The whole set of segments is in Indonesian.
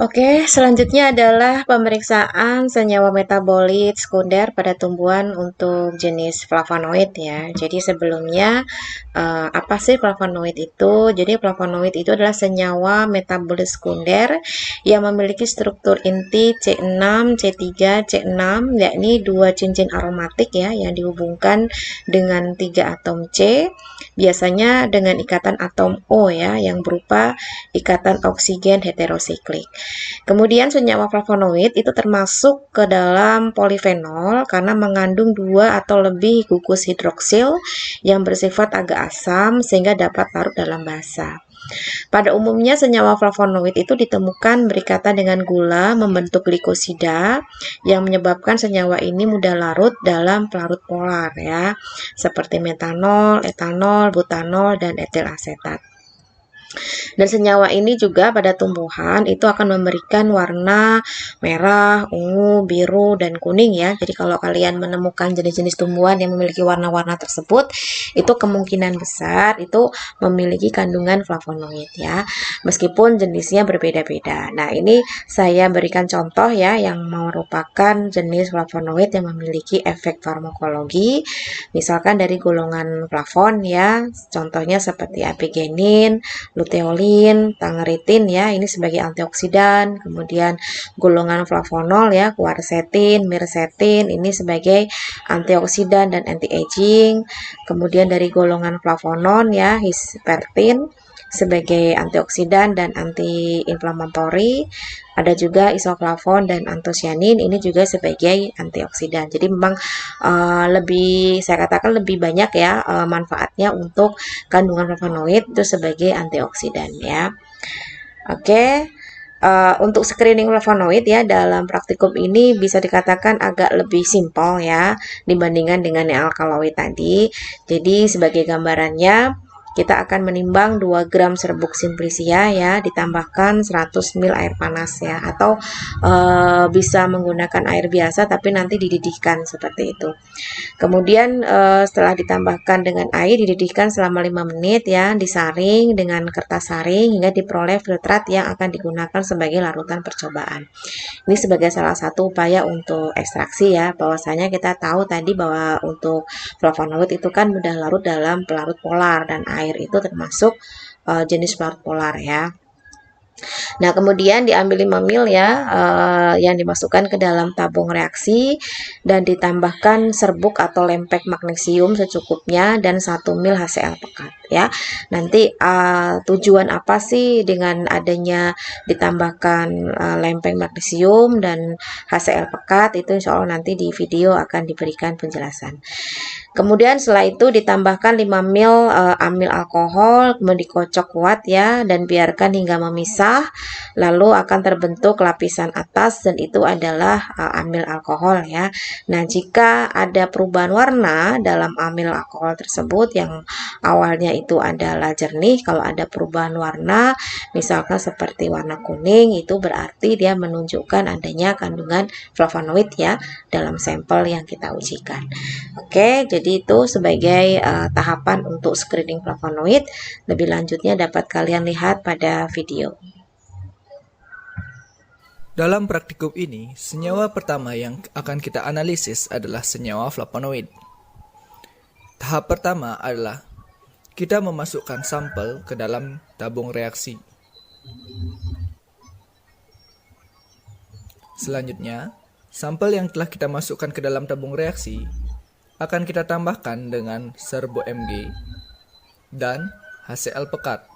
Oke, selanjutnya adalah pemeriksaan senyawa metabolit sekunder pada tumbuhan untuk jenis flavonoid ya. Jadi sebelumnya apa sih flavonoid itu? Jadi flavonoid itu adalah senyawa metabolit sekunder yang memiliki struktur inti C6, C3, C6 yakni dua cincin aromatik ya yang dihubungkan dengan tiga atom C, biasanya dengan ikatan atom O ya yang berupa ikatan oksigen heterosiklik. Kemudian senyawa flavonoid itu termasuk ke dalam polifenol karena mengandung dua atau lebih gugus hidroksil yang bersifat agak asam sehingga dapat larut dalam basa. Pada umumnya senyawa flavonoid itu ditemukan berikatan dengan gula membentuk glikosida yang menyebabkan senyawa ini mudah larut dalam pelarut polar ya, seperti metanol, etanol, butanol, dan etil asetat. Dan senyawa ini juga pada tumbuhan itu akan memberikan warna merah, ungu, biru, dan kuning ya. Jadi kalau kalian menemukan jenis-jenis tumbuhan yang memiliki warna-warna tersebut, itu kemungkinan besar itu memiliki kandungan flavonoid ya. Meskipun jenisnya berbeda-beda. Nah, ini saya berikan contoh ya yang merupakan jenis flavonoid yang memiliki efek farmakologi. Misalkan dari golongan flavon ya, contohnya seperti apigenin, luteolin, tangeritin ya, ini sebagai antioksidan. Kemudian golongan flavonol ya, quercetin, mircetin, ini sebagai antioksidan dan anti-aging. Kemudian dari golongan flavonon ya, hispertin sebagai antioksidan dan anti-inflamatori. Ada juga isoflavon dan antosianin, ini juga sebagai antioksidan. Jadi memang lebih saya katakan lebih banyak ya manfaatnya untuk kandungan flavonoid itu sebagai antioksidan ya. Oke, untuk screening flavonoid ya dalam praktikum ini bisa dikatakan agak lebih simpel ya dibandingkan dengan yang alkaloid tadi. Jadi sebagai gambarannya kita akan menimbang 2 gram serbuk simplicia ya ditambahkan 100 ml air panas ya atau bisa menggunakan air biasa tapi nanti dididihkan seperti itu. Kemudian setelah ditambahkan dengan air dididihkan selama 5 menit ya, disaring dengan kertas saring hingga diperoleh filtrat yang akan digunakan sebagai larutan percobaan. Ini sebagai salah satu upaya untuk ekstraksi ya, bahwasanya kita tahu tadi bahwa untuk flavonoid itu kan mudah larut dalam pelarut polar dan air itu termasuk jenis pelarut polar ya. Nah, kemudian diambil 5 ml ya yang dimasukkan ke dalam tabung reaksi dan ditambahkan serbuk atau lempek magnesium secukupnya dan 1 ml HCl pekat ya. Nanti tujuan apa sih dengan adanya ditambahkan lempeng magnesium dan HCl pekat itu insya Allah nanti di video akan diberikan penjelasan. Kemudian setelah itu ditambahkan 5 ml amil alkohol, kemudian dikocok kuat ya dan biarkan hingga memisah. Lalu akan terbentuk lapisan atas dan itu adalah amil alkohol ya. Nah, jika ada perubahan warna dalam amil alkohol tersebut yang awalnya itu adalah jernih, kalau ada perubahan warna misalkan seperti warna kuning itu berarti dia menunjukkan adanya kandungan flavonoid ya dalam sampel yang kita ujikan. Oke, jadi itu sebagai tahapan untuk screening flavonoid. Lebih lanjutnya dapat kalian lihat pada video. Dalam praktikum ini, senyawa pertama yang akan kita analisis adalah senyawa flavonoid. Tahap pertama adalah kita memasukkan sampel ke dalam tabung reaksi. Selanjutnya, sampel yang telah kita masukkan ke dalam tabung reaksi akan kita tambahkan dengan serbo Mg dan HCl pekat.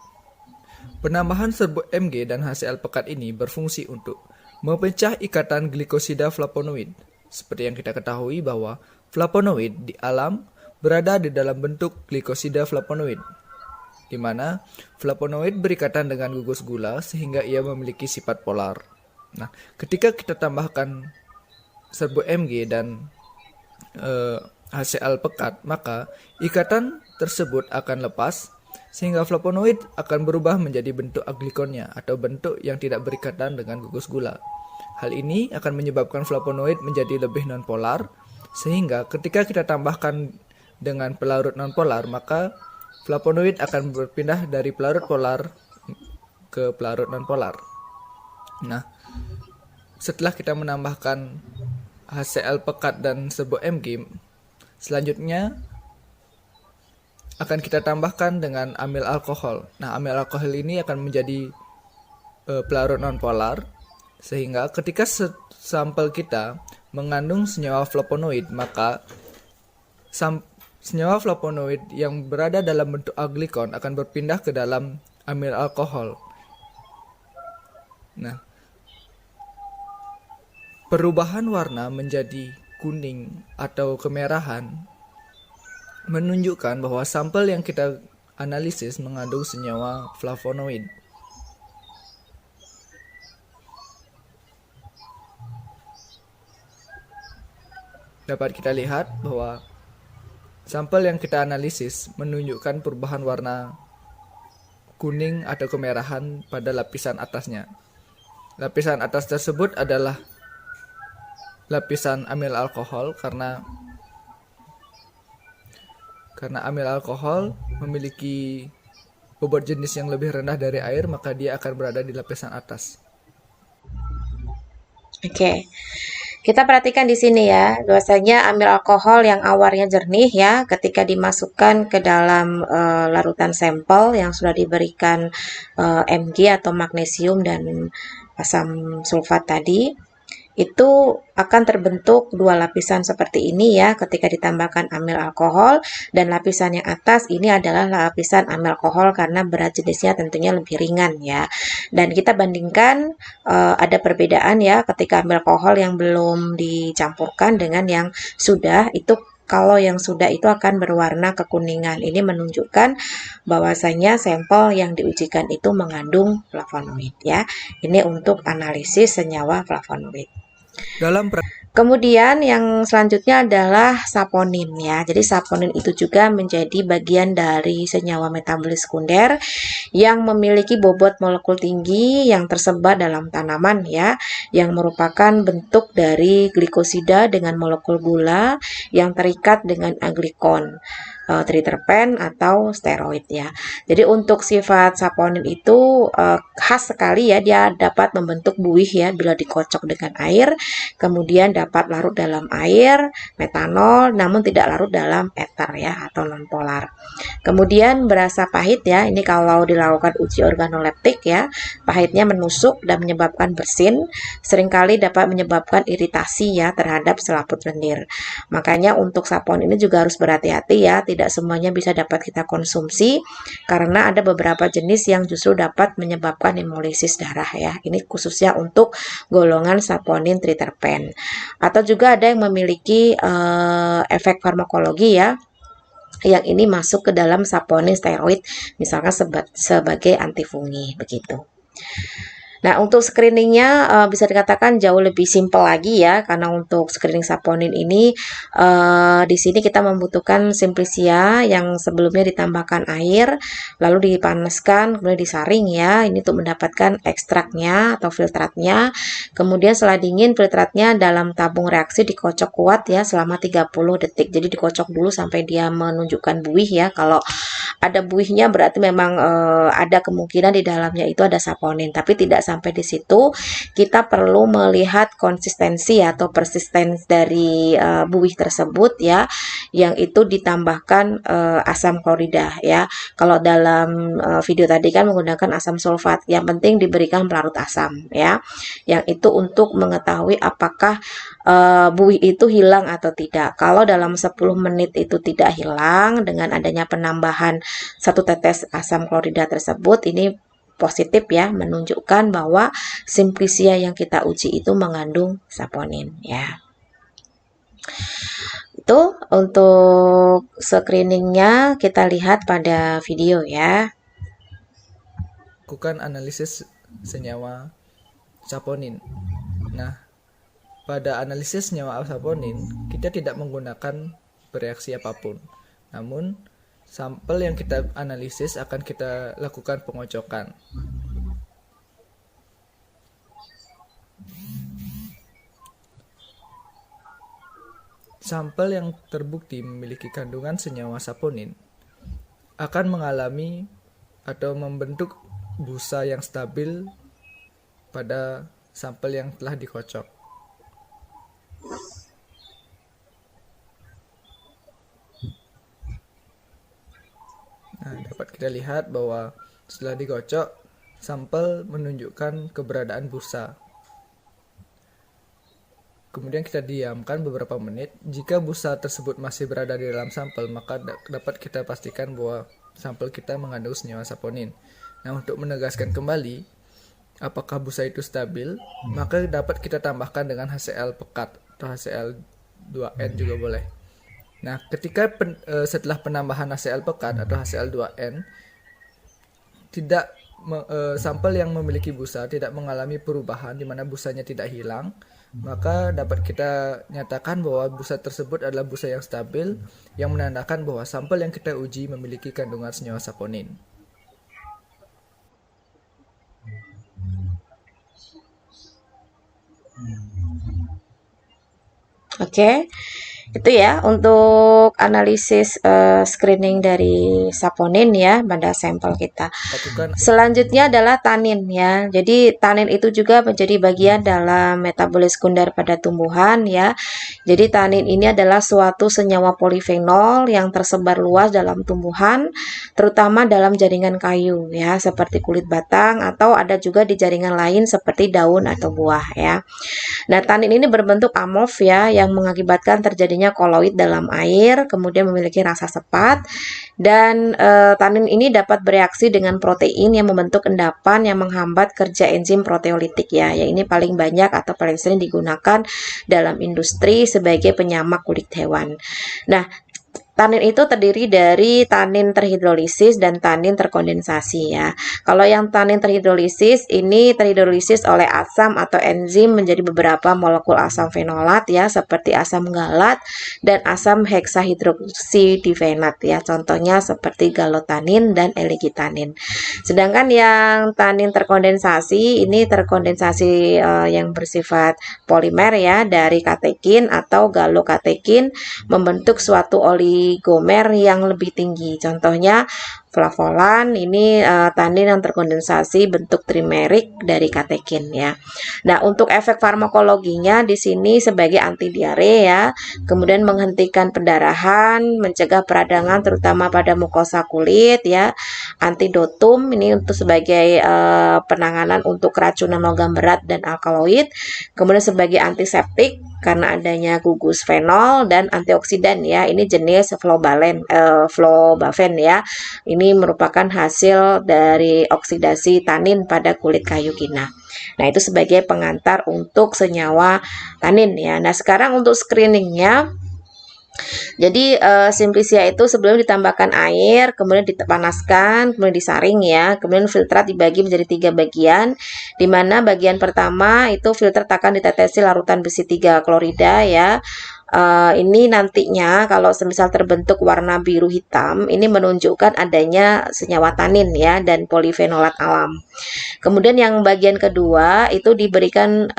Penambahan serbo Mg dan HCl pekat ini berfungsi untuk memecah ikatan glikosida flavonoid. Seperti yang kita ketahui bahwa flavonoid di alam berada di dalam bentuk glikosida flavonoid, di mana flavonoid berikatan dengan gugus gula sehingga ia memiliki sifat polar. Nah, ketika kita tambahkan serbo Mg dan HCl pekat, maka ikatan tersebut akan lepas sehingga flavonoid akan berubah menjadi bentuk aglikonnya atau bentuk yang tidak berikatan dengan gugus gula. Hal ini akan menyebabkan flavonoid menjadi lebih nonpolar sehingga ketika kita tambahkan dengan pelarut nonpolar maka flavonoid akan berpindah dari pelarut polar ke pelarut nonpolar. Nah, setelah kita menambahkan HCl pekat dan serbo Mg, selanjutnya akan kita tambahkan dengan amil alkohol. Nah, amil alkohol ini akan menjadi pelarut nonpolar, sehingga ketika sampel kita mengandung senyawa flavonoid, maka senyawa flavonoid yang berada dalam bentuk aglikon akan berpindah ke dalam amil alkohol. Nah, perubahan warna menjadi kuning atau kemerahan menunjukkan bahwa sampel yang kita analisis mengandung senyawa flavonoid. Dapat kita lihat bahwa sampel yang kita analisis menunjukkan perubahan warna kuning atau kemerahan pada lapisan atasnya. Lapisan atas tersebut adalah lapisan amil alkohol karena amil alkohol memiliki bobot jenis yang lebih rendah dari air, maka dia akan berada di lapisan atas. Oke. Kita perhatikan di sini ya, bahwasanya amil alkohol yang awarnya jernih ya, ketika dimasukkan ke dalam larutan sampel yang sudah diberikan Mg atau magnesium dan asam sulfat tadi, itu akan terbentuk dua lapisan seperti ini ya ketika ditambahkan amil alkohol, dan lapisan yang atas ini adalah lapisan amil alkohol karena berat jenisnya tentunya lebih ringan ya. Dan kita bandingkan ada perbedaan ya ketika amil alkohol yang belum dicampurkan dengan yang sudah. Itu kalau yang sudah itu akan berwarna kekuningan. Ini menunjukkan bahwasanya sampel yang diujikan itu mengandung flavonoid ya. Ini untuk analisis senyawa flavonoid. Kemudian yang selanjutnya adalah saponin ya. Jadi saponin itu juga menjadi bagian dari senyawa metabolis sekunder yang memiliki bobot molekul tinggi yang tersebar dalam tanaman ya, yang merupakan bentuk dari glikosida dengan molekul gula yang terikat dengan aglikon, triterpen atau steroid ya. Jadi untuk sifat saponin itu khas sekali ya, dia dapat membentuk buih ya bila dikocok dengan air, kemudian dapat larut dalam air, metanol, namun tidak larut dalam ether ya atau nonpolar. Kemudian berasa pahit ya, ini kalau dilakukan uji organoleptik ya, pahitnya menusuk dan menyebabkan bersin, seringkali dapat menyebabkan iritasi ya terhadap selaput lendir. Makanya untuk sapon ini juga harus berhati-hati ya, tidak semuanya bisa dapat kita konsumsi karena ada beberapa jenis yang justru dapat menyebabkan hemolisis darah ya. Ini khususnya untuk golongan saponin triterpen. Atau juga ada yang memiliki efek farmakologi ya, yang ini masuk ke dalam saponin steroid misalkan sebagai antifungi begitu. Nah, untuk screeningnya bisa dikatakan jauh lebih simpel lagi ya, karena untuk screening saponin ini di sini kita membutuhkan simplicia yang sebelumnya ditambahkan air, lalu dipanaskan, kemudian disaring ya, ini untuk mendapatkan ekstraknya atau filtratnya. Kemudian setelah dingin, filtratnya dalam tabung reaksi dikocok kuat ya selama 30 detik. Jadi dikocok dulu sampai dia menunjukkan buih ya. Kalau ada buihnya berarti memang ada kemungkinan di dalamnya itu ada saponin, tapi tidak sampai di situ. Kita perlu melihat konsistensi atau persistensi dari buih tersebut ya, yang itu ditambahkan asam klorida ya. Kalau dalam video tadi kan menggunakan asam sulfat, yang penting diberikan pelarut asam ya, yang itu untuk mengetahui apakah buih itu hilang atau tidak. Kalau dalam 10 menit itu tidak hilang dengan adanya penambahan 1 tetes asam klorida tersebut, ini positif ya, menunjukkan bahwa simplicia yang kita uji itu mengandung saponin ya. Itu untuk screeningnya kita lihat pada video ya. Lakukan analisis senyawa saponin. Nah, pada analisis senyawa saponin, kita tidak menggunakan bereaksi apapun. Namun, sampel yang kita analisis akan kita lakukan pengocokan. Sampel yang terbukti memiliki kandungan senyawa saponin akan mengalami atau membentuk busa yang stabil pada sampel yang telah dikocok. Nah, dapat kita lihat bahwa setelah dikocok, sampel menunjukkan keberadaan busa. Kemudian kita diamkan beberapa menit. Jika busa tersebut masih berada di dalam sampel, maka dapat kita pastikan bahwa sampel kita mengandung senyawa saponin. Nah, untuk menegaskan kembali apakah busa itu stabil, maka dapat kita tambahkan dengan HCl pekat atau HCl2N juga boleh. Nah, ketika setelah penambahan HCl pekat atau HCl2N, sampel yang memiliki busa tidak mengalami perubahan di mana busanya tidak hilang, maka dapat kita nyatakan bahwa busa tersebut adalah busa yang stabil, yang menandakan bahwa sampel yang kita uji memiliki kandungan senyawa saponin. Oke, itu ya untuk analisis screening dari saponin ya pada sampel kita. Selanjutnya adalah tanin ya. Jadi tanin itu juga menjadi bagian dalam metabolit sekunder pada tumbuhan ya. Jadi tanin ini adalah suatu senyawa polifenol yang tersebar luas dalam tumbuhan, terutama dalam jaringan kayu ya, seperti kulit batang atau ada juga di jaringan lain seperti daun atau buah ya. Nah, tanin ini berbentuk amorf ya, yang mengakibatkan terjadinya koloid dalam air, kemudian memiliki rasa sepat, dan tanin ini dapat bereaksi dengan protein yang membentuk endapan yang menghambat kerja enzim proteolitik ya. Yang ini paling banyak atau paling sering digunakan dalam industri sebagai penyamak kulit hewan. Nah, tanin itu terdiri dari tanin terhidrolisis dan tanin terkondensasi ya. Kalau yang tanin terhidrolisis ini terhidrolisis oleh asam atau enzim menjadi beberapa molekul asam fenolat ya, seperti asam galat dan asam heksahidroksidifenat ya. Contohnya seperti galotanin dan elegitanin. Sedangkan yang tanin terkondensasi ini terkondensasi yang bersifat polimer ya, dari katekin atau galokatekin membentuk suatu oligomer yang lebih tinggi. Contohnya flavolan ini tanin yang terkondensasi bentuk trimerik dari katekin ya. Nah, untuk efek farmakologinya di sini sebagai anti diare ya, kemudian menghentikan pendarahan, mencegah peradangan terutama pada mukosa kulit ya. Antidotum ini untuk sebagai penanganan untuk keracunan logam berat dan alkaloid, kemudian sebagai antiseptik karena adanya gugus fenol, dan antioksidan ya, ini jenis flobaven ya. Ini merupakan hasil dari oksidasi tanin pada kulit kayu kina. Nah, itu sebagai pengantar untuk senyawa tanin ya. Nah, sekarang untuk screeningnya, jadi simplisia itu sebelum ditambahkan air, kemudian dipanaskan, kemudian disaring ya, kemudian filtrat dibagi menjadi 3 bagian, di mana bagian pertama itu filtrat akan ditetesi larutan besi 3 klorida ya. Ini nantinya kalau semisal terbentuk warna biru hitam, ini menunjukkan adanya senyawa tanin ya dan polifenolat alam. Kemudian yang bagian kedua itu diberikan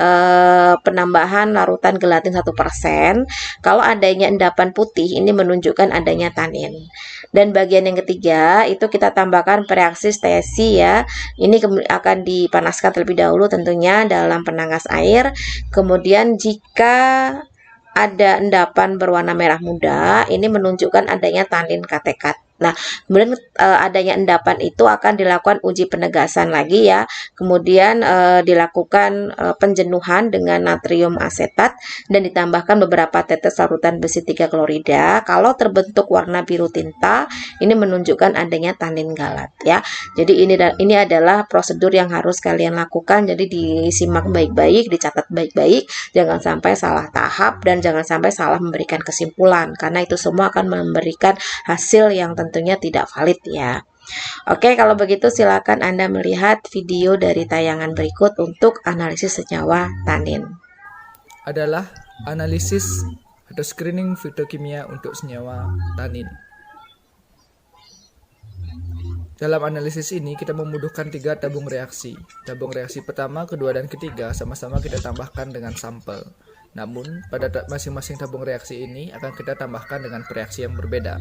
penambahan larutan gelatin 1%. Kalau adanya endapan putih ini menunjukkan adanya tanin. Dan bagian yang ketiga itu kita tambahkan pereaksi stesi ya. Ini akan dipanaskan terlebih dahulu tentunya dalam penangas air. Kemudian jika ada endapan berwarna merah muda, ini menunjukkan adanya tanin katekat. Nah, kemudian adanya endapan itu akan dilakukan uji penegasan lagi ya. Kemudian dilakukan penjenuhan dengan natrium asetat dan ditambahkan beberapa tetes larutan besi 3 klorida. Kalau terbentuk warna biru tinta, ini menunjukkan adanya tanin galat ya. Jadi ini adalah prosedur yang harus kalian lakukan. Jadi disimak baik-baik, dicatat baik-baik, jangan sampai salah tahap dan jangan sampai salah memberikan kesimpulan, karena itu semua akan memberikan hasil yang tentunya tidak valid ya. Oke, kalau begitu silakan Anda melihat video dari tayangan berikut untuk analisis senyawa tanin. Adalah analisis atau screening fitokimia untuk senyawa tanin. Dalam analisis ini kita membutuhkan 3 tabung reaksi. Tabung reaksi pertama, kedua, dan ketiga sama-sama kita tambahkan dengan sampel. Namun pada masing-masing tabung reaksi ini akan kita tambahkan dengan reaksi yang berbeda.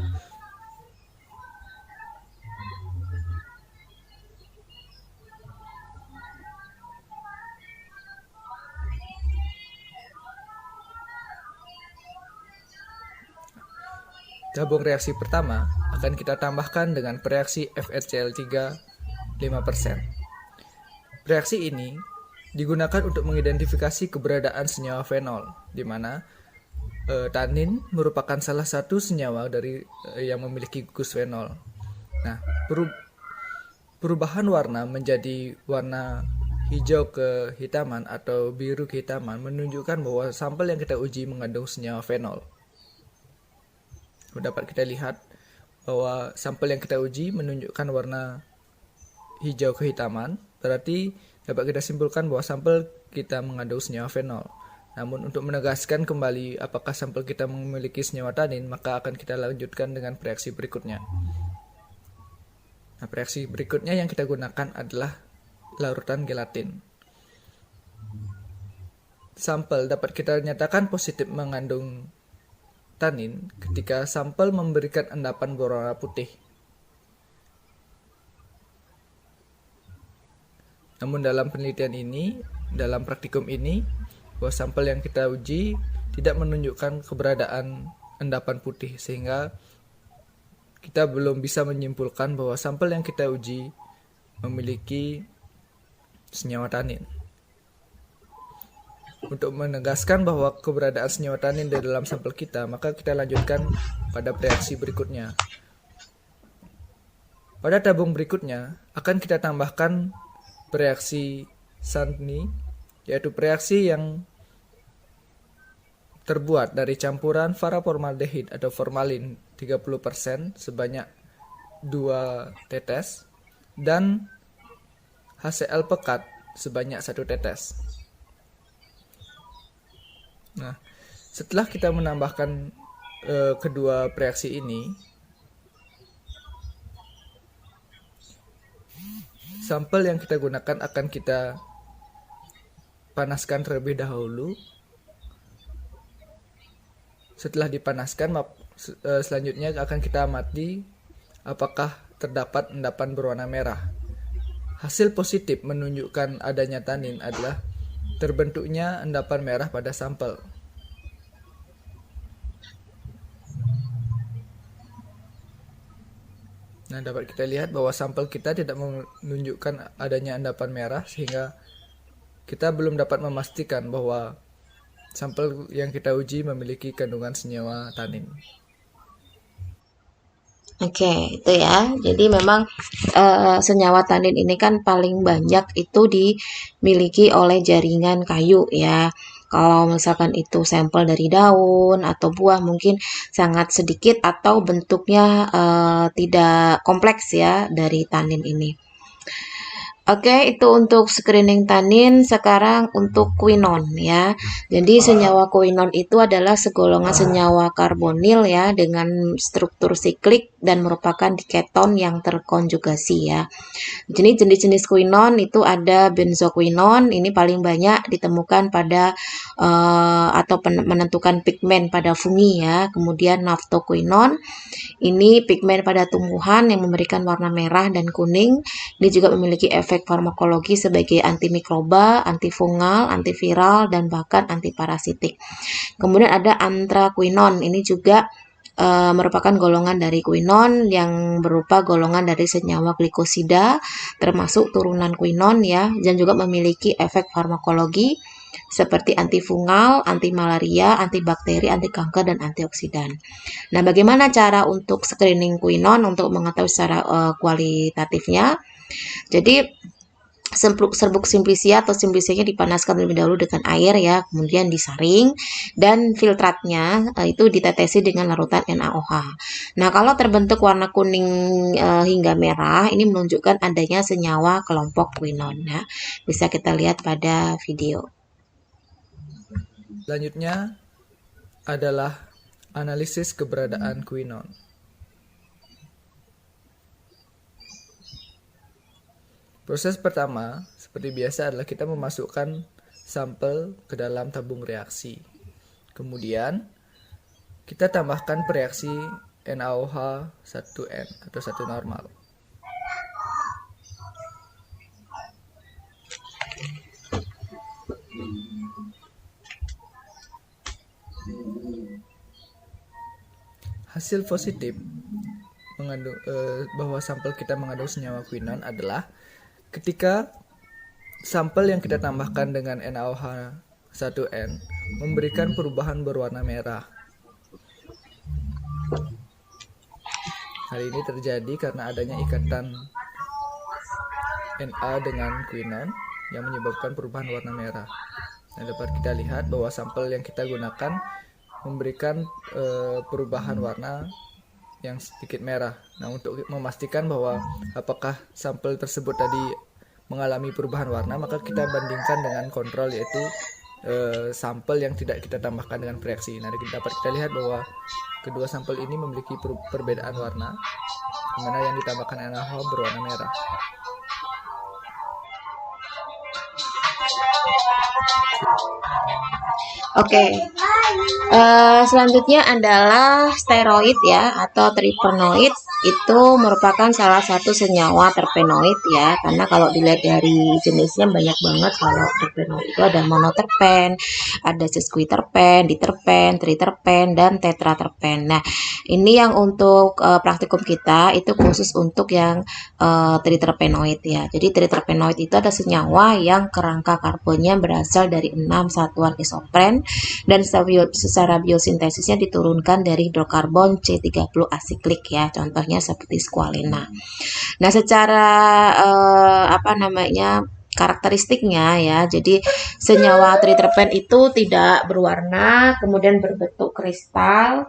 tabung reaksi pertama akan kita tambahkan dengan reaksi FeCl3 5%. Reaksi ini digunakan untuk mengidentifikasi keberadaan senyawa fenol, di mana tanin merupakan salah satu senyawa dari yang memiliki gugus fenol. Nah, perubahan warna menjadi warna hijau kehitaman atau biru kehitaman menunjukkan bahwa sampel yang kita uji mengandung senyawa fenol. Dapat kita lihat bahwa sampel yang kita uji menunjukkan warna hijau kehitaman, berarti dapat kita simpulkan bahwa sampel kita mengandung senyawa fenol. Namun untuk menegaskan kembali apakah sampel kita memiliki senyawa tanin, maka akan kita lanjutkan dengan reaksi berikutnya. Nah, reaksi berikutnya yang kita gunakan adalah larutan gelatin. Sampel dapat kita nyatakan positif mengandung tanin ketika sampel memberikan endapan berwarna putih. Namun dalam penelitian ini, dalam praktikum ini, bahwa sampel yang kita uji tidak menunjukkan keberadaan endapan putih, sehingga kita belum bisa menyimpulkan bahwa sampel yang kita uji memiliki senyawa tanin. Untuk menegaskan bahwa keberadaan senyawa tanin di dalam sampel kita, maka kita lanjutkan pada reaksi berikutnya. Pada tabung berikutnya, akan kita tambahkan reaksi Sandny, yaitu reaksi yang terbuat dari campuran paraformaldehid atau formalin 30% sebanyak 2 tetes dan HCl pekat sebanyak 1 tetes. Nah, setelah kita menambahkan kedua reaksi ini, sampel yang kita gunakan akan kita panaskan terlebih dahulu. Setelah dipanaskan, selanjutnya akan kita amati apakah terdapat endapan berwarna merah. Hasil positif menunjukkan adanya tanin adalah terbentuknya endapan merah pada sampel. Nah, dapat kita lihat bahwa sampel kita tidak menunjukkan adanya endapan merah, sehingga kita belum dapat memastikan bahwa sampel yang kita uji memiliki kandungan senyawa tanin. Oke, itu ya. Jadi memang senyawa tanin ini kan paling banyak itu dimiliki oleh jaringan kayu ya. Kalau misalkan itu sampel dari daun atau buah mungkin sangat sedikit atau bentuknya tidak kompleks ya dari tanin ini. Oke, itu untuk screening tanin. Sekarang untuk quinon ya. Jadi senyawa quinon itu adalah segolongan senyawa karbonil ya dengan struktur siklik dan merupakan diketon yang terkonjugasi ya. Jenis-jenis quinon itu ada benzoquinon, ini paling banyak ditemukan pada atau menentukan pigmen pada fungi ya. Kemudian naftoquinon, ini pigmen pada tumbuhan yang memberikan warna merah dan kuning. Ini juga memiliki efek farmakologi sebagai antimikroba, antifungal, antiviral, dan bahkan antiparasitik. Kemudian ada anthraquinon, ini juga merupakan golongan dari quinon yang berupa golongan dari senyawa glikosida termasuk turunan quinon ya, dan juga memiliki efek farmakologi seperti antifungal, antimalaria, antibakteri, anti kanker, dan antioksidan. Nah, bagaimana cara untuk screening quinon untuk mengetahui secara kualitatifnya? Jadi serbuk simplicia atau simplicianya dipanaskan terlebih dahulu dengan air ya, kemudian disaring dan filtratnya itu ditetesi dengan larutan NaOH. Nah, kalau terbentuk warna kuning hingga merah, ini menunjukkan adanya senyawa kelompok quinon ya. Bisa kita lihat pada video. Selanjutnya adalah analisis keberadaan quinon. Proses pertama, seperti biasa, adalah kita memasukkan sampel ke dalam tabung reaksi. Kemudian, kita tambahkan reaksi NaOH 1N atau 1 normal. hasil positif bahwa sampel kita mengandung senyawa quinone adalah ketika sampel yang kita tambahkan dengan NaOH1N memberikan perubahan berwarna merah. Hal ini terjadi karena adanya ikatan Na dengan quinone yang menyebabkan perubahan warna merah. Nah, dapat kita lihat bahwa sampel yang kita gunakan memberikan perubahan warna yang sedikit merah. Nah, untuk memastikan bahwa apakah sampel tersebut tadi mengalami perubahan warna, maka kita bandingkan dengan kontrol, yaitu sampel yang tidak kita tambahkan dengan reaksi. Nah, dapat kita lihat bahwa kedua sampel ini memiliki perbedaan warna, di mana yang ditambahkan NaOH berwarna merah. Oke, selanjutnya adalah steroid ya, atau tripenoid. Itu merupakan salah satu senyawa terpenoid ya, karena kalau dilihat dari jenisnya banyak banget. Kalau terpenoid itu ada monoterpen, ada sesquiterpen, diterpen, triterpen, dan tetraterpen. Nah, ini yang untuk praktikum kita itu khusus untuk yang triterpenoid ya. Jadi triterpenoid itu ada senyawa yang kerangka karbonnya berasal dari 6 satuan isopren dan secara biosintesisnya diturunkan dari hidrokarbon C30 asiklik ya. Contohnya seperti squalene. Nah, secara karakteristiknya ya, jadi senyawa triterpen itu tidak berwarna, kemudian berbentuk kristal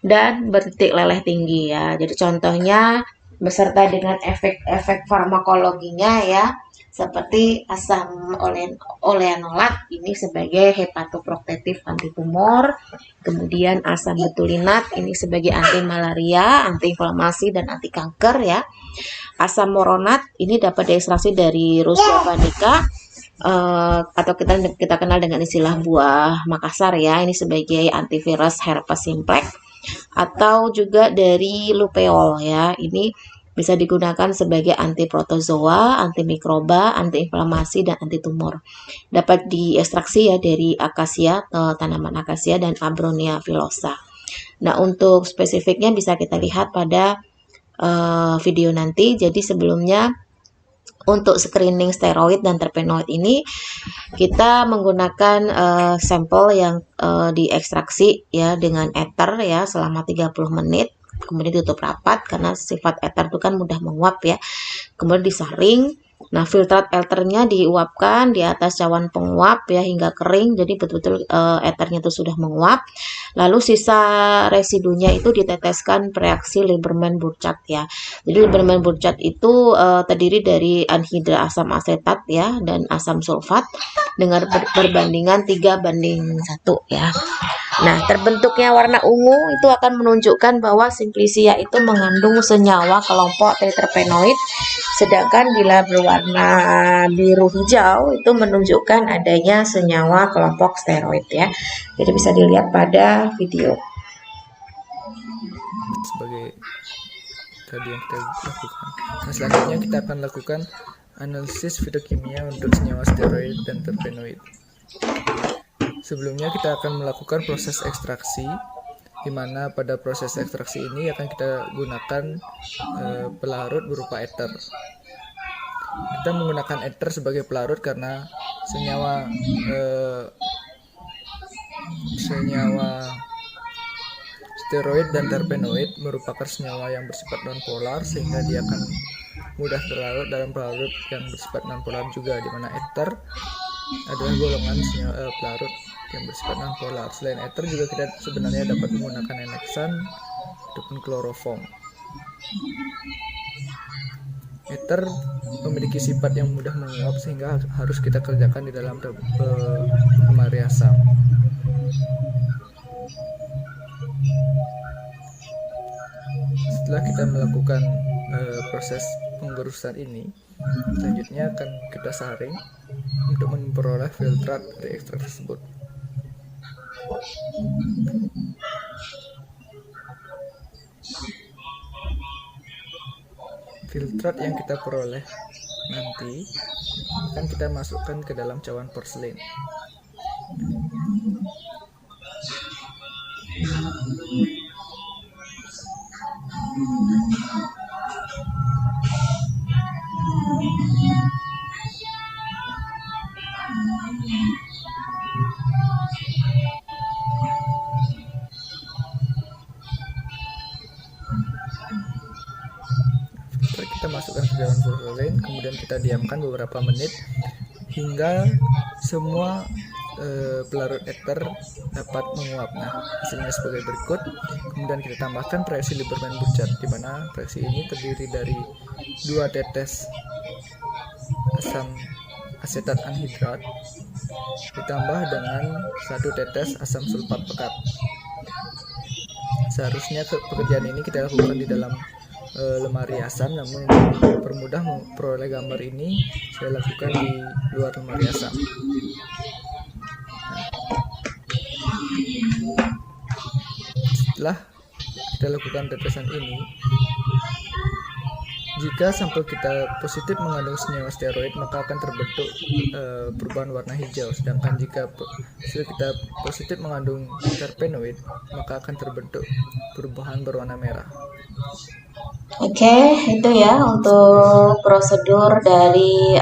dan bertitik leleh tinggi ya. Jadi contohnya beserta dengan efek-efek farmakologinya ya, seperti asam oleanolat ini sebagai hepatoprotektif antitumor, kemudian asam betulinat ini sebagai anti malaria, anti inflamasi, dan anti kanker ya. Asam moronat ini dapat diekstraksi dari Rus javanica atau kita kenal dengan istilah buah Makassar ya, ini sebagai antivirus herpes simplex, atau juga dari lupeol ya, ini bisa digunakan sebagai antiprotozoa, antimikroba, antiinflamasi, dan antitumor. Dapat diekstraksi ya dari akasia, tanaman akasia, dan Abronia villosa. Nah, untuk spesifiknya bisa kita lihat pada video nanti. Jadi sebelumnya untuk screening steroid dan terpenoid ini kita menggunakan sampel yang diekstraksi ya dengan ether ya selama 30 menit. Kemudian ditutup rapat karena sifat ether itu kan mudah menguap ya. Kemudian disaring. Nah, filtrat ethernya diuapkan di atas cawan penguap ya hingga kering. Jadi betul-betul ethernya itu sudah menguap. Lalu sisa residunya itu diteteskan reaksi Lieberman-Burchard ya. Jadi Lieberman-Burchard itu terdiri dari anhidra asam asetat ya dan asam sulfat dengan perbandingan 3:1 ya. Nah, terbentuknya warna ungu itu akan menunjukkan bahwa Simplicia itu mengandung senyawa kelompok triterpenoid, sedangkan bila berwarna biru hijau itu menunjukkan adanya senyawa kelompok steroid ya. Jadi bisa dilihat pada video. Sebagai tadi yang kita lakukan. Nah, selanjutnya kita akan lakukan analisis fitokimia untuk senyawa steroid dan terpenoid. Sebelumnya kita akan melakukan proses ekstraksi, di mana pada proses ekstraksi ini akan kita gunakan pelarut berupa ether. Kita menggunakan ether sebagai pelarut karena senyawa steroid dan terpenoid merupakan senyawa yang bersifat nonpolar, sehingga dia akan mudah terlarut dalam pelarut yang bersifat nonpolar juga, di mana ether adalah golongan senyawa pelarut yang bersifat nonpolar. Selain ether juga kita sebenarnya dapat menggunakan eneksan ataupun kloroform. Ether memiliki sifat yang mudah menguap sehingga harus kita kerjakan di dalam lemari asam. Setelah kita melakukan proses penggerusan ini, selanjutnya akan kita saring untuk memperoleh filtrat dari ekstrak tersebut. Filtrat yang kita peroleh nanti akan kita masukkan ke dalam cawan porselin. kita diamkan beberapa menit hingga semua pelarut ether dapat menguap. Nah, hasilnya sebagai berikut. Kemudian kita tambahkan reaksi Lieberman Burchard, di mana reaksi ini terdiri dari 2 tetes asam asetat anhidrat ditambah dengan 1 tetes asam sulfat pekat. Seharusnya pekerjaan ini kita lakukan di dalam lemari asam, namun untuk mempermudah memperoleh gambar ini saya lakukan di luar lemari asam. Setelah kita lakukan tetesan ini, jika sampel kita positif mengandung senyawa steroid, maka akan terbentuk perubahan warna hijau. Sedangkan jika kita positif mengandung terpenoid, maka akan terbentuk perubahan berwarna merah. Oke, itu ya untuk prosedur dari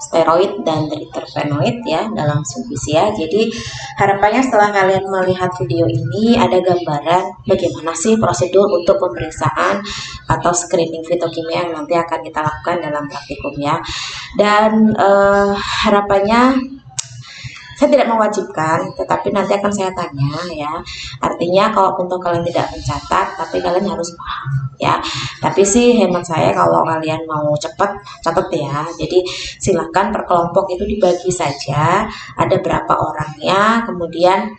steroid dan terpenoid ya dalam sulfisia. Jadi harapannya setelah kalian melihat video ini ada gambaran bagaimana sih prosedur untuk pemeriksaan atau screening fitokimia yang nanti akan kita lakukan dalam praktikum ya. Dan harapannya saya tidak mewajibkan, tetapi nanti akan saya tanya ya. Artinya kalaupun kalian tidak mencatat, tapi kalian harus paham ya. Tapi sih hemat saya kalau kalian mau cepat, catat ya. Jadi silahkan per kelompok itu dibagi saja. Ada berapa orangnya, kemudian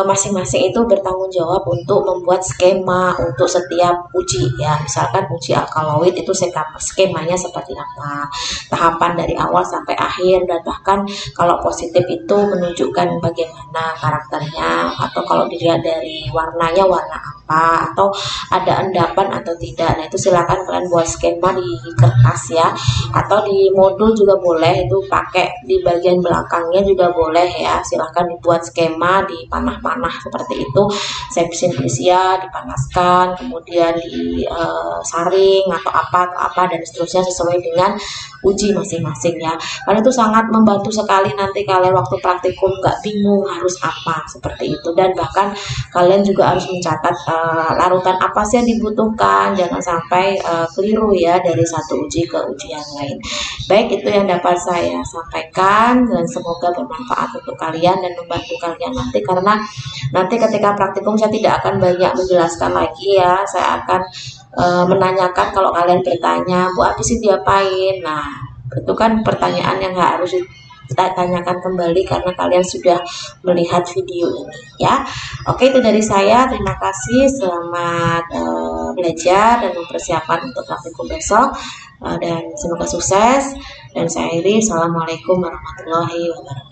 masing-masing itu bertanggung jawab untuk membuat skema untuk setiap uji ya. Misalkan uji alkaloid itu skemanya seperti apa, tahapan dari awal sampai akhir, dan bahkan kalau positif itu menunjukkan bagaimana karakternya, atau kalau dilihat dari warnanya warna apa, atau ada endapan atau tidak. Nah itu silakan kalian buat skema di kertas ya, atau di modul juga boleh, itu pakai di bagian belakangnya juga boleh ya. Silahkan dibuat skema di panah-panah seperti itu, simplisia dipanaskan, kemudian disaring atau apa dan seterusnya sesuai dengan uji masing-masing ya. Karena itu sangat membantu sekali nanti kalian waktu praktikum nggak bingung harus apa seperti itu, dan bahkan kalian juga harus mencatat larutan apa sih yang dibutuhkan, jangan sampai keliru ya dari satu uji ke uji yang lain. Baik, itu yang dapat saya sampaikan dan semoga bermanfaat untuk kalian dan membantu kalian nanti, karena nanti ketika praktikum saya tidak akan banyak menjelaskan lagi ya. Saya akan menanyakan kalau kalian bertanya, Bu Abi sih diapain? Nah itu kan pertanyaan yang harus tanyakan kembali karena kalian sudah melihat video ini ya. Oke, itu dari saya. Terima kasih. Selamat belajar dan mempersiapkan untuk praktikum besok, dan semoga sukses. Dan saya akhiri. Assalamualaikum warahmatullahi wabarakatuh.